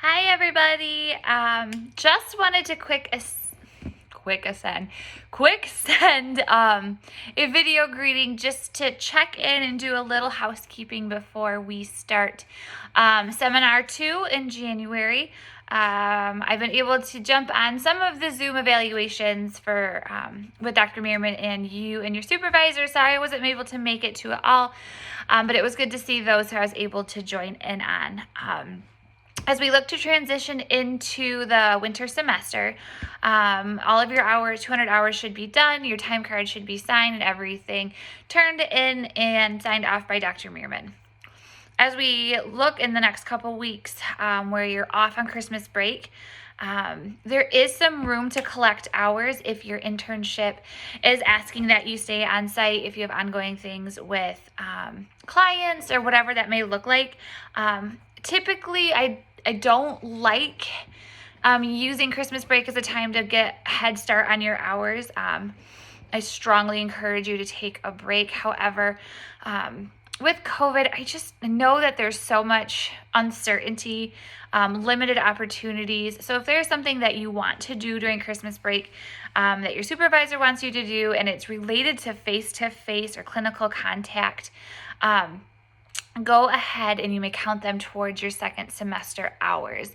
Hi everybody. Just wanted to quick send a video greeting just to check in and do a little housekeeping before we start seminar 2 in January. I've been able to jump on some of the Zoom evaluations for with Dr. Meerman and you and your supervisor. Sorry I wasn't able to make it to it all, but it was good to see those who I was able to join in on. As we look to transition into the winter semester, all of your hours, 200 hours should be done. Your time card should be signed and everything turned in and signed off by Dr. Meerman. As we look in the next couple weeks where you're off on Christmas break, there is some room to collect hours if your internship is asking that you stay on site, if you have ongoing things with clients or whatever that may look like. Typically, I don't like using Christmas break as a time to get a head start on your hours. I strongly encourage you to take a break. However, with COVID, I just know that there's so much uncertainty, limited opportunities. So if there's something that you want to do during Christmas break that your supervisor wants you to do and it's related to face-to-face or clinical contact, go ahead and you may count them towards your second semester hours.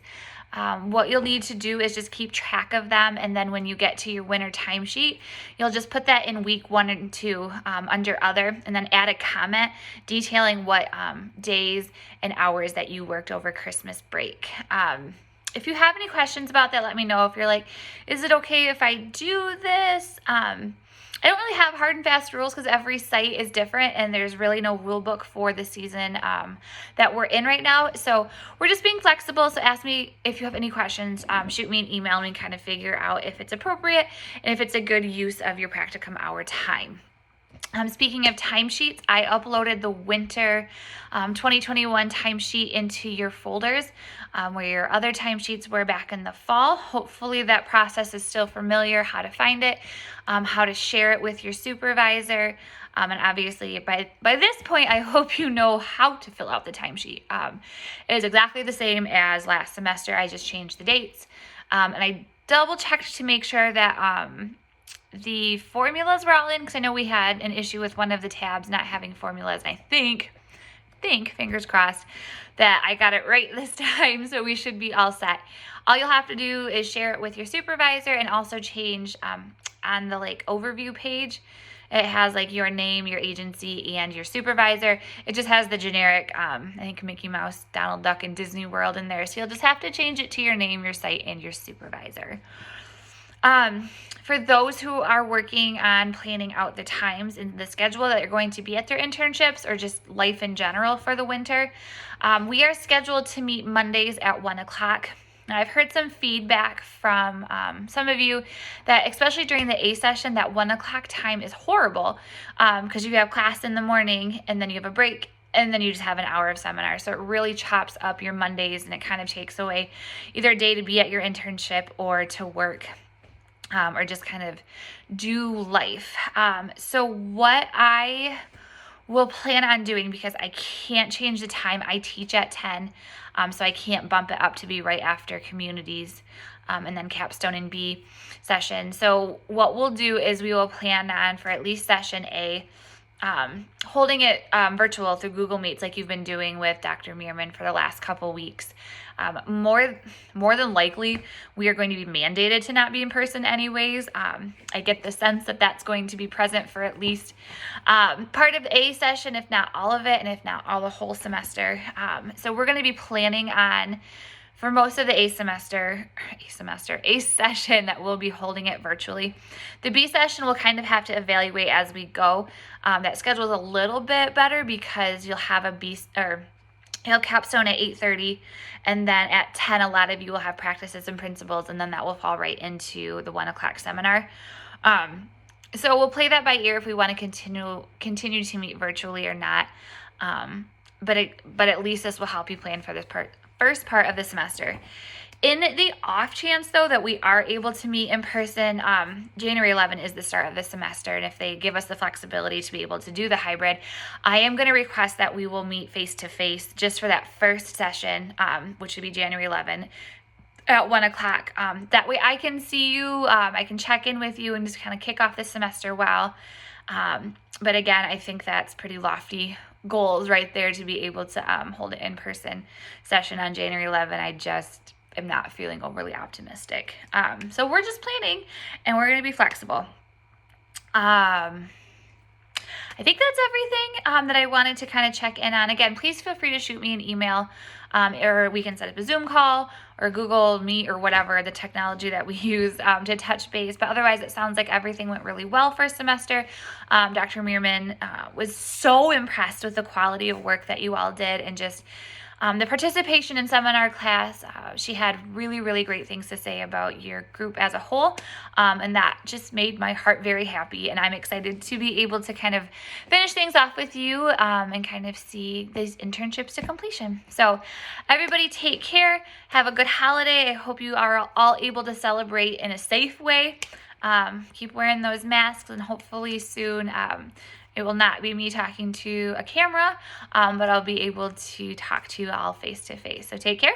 What you'll need to do is just keep track of them, and then when you get to your winter timesheet, you'll just put that in week 1 and 2 under other, and then add a comment detailing what days and hours that you worked over Christmas break. If you have any questions about that, let me know. If you're like, is it okay if I do this? I don't really have hard and fast rules because every site is different and there's really no rule book for the season that we're in right now. So we're just being flexible. So ask me if you have any questions, shoot me an email and we can kind of figure out if it's appropriate and if it's a good use of your practicum hour time. Speaking of timesheets, I uploaded the winter 2021 timesheet into your folders where your other timesheets were back in the fall. Hopefully that process is still familiar, how to find it, how to share it with your supervisor. And obviously by this point, I hope you know how to fill out the timesheet. It is exactly the same as last semester. I just changed the dates. And I double checked to make sure that the formulas were all in, because I know we had an issue with one of the tabs not having formulas, and I think, fingers crossed, that I got it right this time, so we should be all set. All you'll have to do is share it with your supervisor and also change on the overview page. It has your name, your agency, and your supervisor. It just has the generic, I think Mickey Mouse, Donald Duck, and Disney World in there, so you'll just have to change it to your name, your site, and your supervisor. For those who are working on planning out the times in the schedule that are going to be at their internships or just life in general for the winter, we are scheduled to meet Mondays at 1 o'clock. Now, I've heard some feedback from some of you that, especially during the A session, that 1 o'clock time is horrible because you have class in the morning and then you have a break and then you just have an hour of seminar. So it really chops up your Mondays and it kind of takes away either a day to be at your internship or to work. Or just kind of do life. So what I will plan on doing, because I can't change the time, I teach at 10, so I can't bump it up to be right after communities and then capstone and B session. So what we'll do is we will plan on, for at least session A, holding it virtual through Google Meets like you've been doing with Dr. Meerman for the last couple weeks. More than likely, we are going to be mandated to not be in person anyways. I get the sense that that's going to be present for at least part of the A session, if not all of it, and if not all the whole semester. So we're going to be planning on, for most of the A session, that we'll be holding it virtually. The B session we'll kind of have to evaluate as we go. That schedule is a little bit better because you'll have you'll capstone at 8:30, and then at 10, a lot of you will have practices and principles, and then that will fall right into the 1 o'clock seminar. So we'll play that by ear if we want to continue to meet virtually or not. But at least this will help you plan for this first part of the semester. In the off chance, though, that we are able to meet in person, January 11 is the start of the semester, and if they give us the flexibility to be able to do the hybrid, I am going to request that we will meet face-to-face just for that first session, which would be January 11 at 1 o'clock. That way I can see you, I can check in with you and just kind of kick off the semester well. But again, I think that's pretty lofty goals right there to be able to hold an in-person session on January 11. I just am not feeling overly optimistic. So we're just planning, and we're going to be flexible. I think that's everything that I wanted to kind of check in on. Again, please feel free to shoot me an email, or we can set up a Zoom call or Google Meet or whatever the technology that we use to touch base. But otherwise, it sounds like everything went really well first semester. Dr. Meerman was so impressed with the quality of work that you all did, and just the participation in seminar class. She had really, really great things to say about your group as a whole, and that just made my heart very happy, and I'm excited to be able to kind of finish things off with you and kind of see these internships to completion. So everybody take care, have a good holiday. I hope you are all able to celebrate in a safe way. Keep wearing those masks, and hopefully soon it will not be me talking to a camera, but I'll be able to talk to you all face to face. So take care.